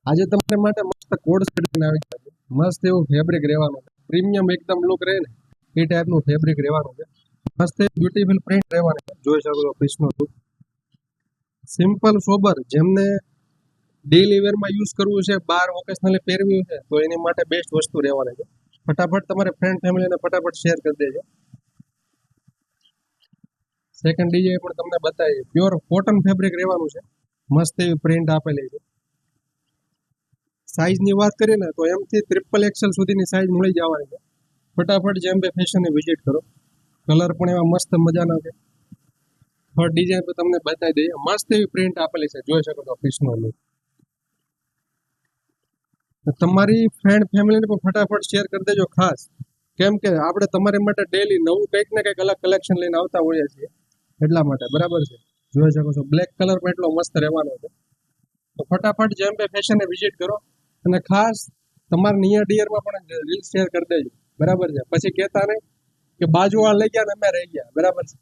આજે તમારે માટે મસ્ત કોડ સેટ આવી ગયા છે. મસ્ત એવું ફેબ્રિક રહેવાનું છે. પ્રીમિયમ એકદમ લુક રહે ને એ ટાઈપનું ફેબ્રિક રહેવાનું છે. મસ્ત બ્યુટીફુલ પ્રિન્ટ રહેવાની છે. જોઈ શકો છો પીસનો લુક. સિમ્પલ સોબર જેમને ડેલી વેરમાં યુઝ કરવું છે, બહાર ઓકેશનલી પહેરવું છે તો એની માટે બેસ્ટ વસ્તુ રહેવાની છે. ફટાફટ તમારે ફ્રેન્ડ ફેમિલીને ફટાફટ શેર કરી દેજો. સેકન્ડ ડિઝાઇન પણ તમને બતાવીએ. પ્યોર કોટન ફેબ્રિક રહેવાનું છે. મસ્ત એવી પ્રિન્ટ આપેલી છે. સાઇઝની વાત કરીએ ને તો એમથી ટ્રિપલ એક્સેલ સુધીની સાઇઝ મળી જવાની છે. ફટાફટ જેમ બે ફેશનને વિઝિટ કરો. કલર પણ એવા મસ્ત મજાના છે. થર્ડ ડિઝાઇન તો તમને બતાવી દઈએ. મસ્ત એવી પ્રિન્ટ આપેલી છે. જોઈ શકો છો પીસનો લુક. તમારી ફ્રેન્ડ ફેમિલીને પણ ફટાફટ શેર કરી દેજો ખાસ. કેમ કે આપણે તમારી માટે ડેલી નવું કંઈક ને કંઈક અલગ કલેક્શન લઈને આવતા હોઈએ છીએ એટલા માટે. બરાબર છે. જોઈ શકો છો બ્લેક કલર પણ એટલો મસ્ત રહેવાનો છે. તો ફટાફટ જેમ બે ફેશનને વિઝિટ કરો અને ખાસ તમારા નિયર ડિયરમાં પણ રીલ શેર કરી દેજો. બરાબર છે. પછી કહેતા નહીં કે બાજુવાળા લઈ ગયા ને અમે રહી ગયા. બરાબર છે.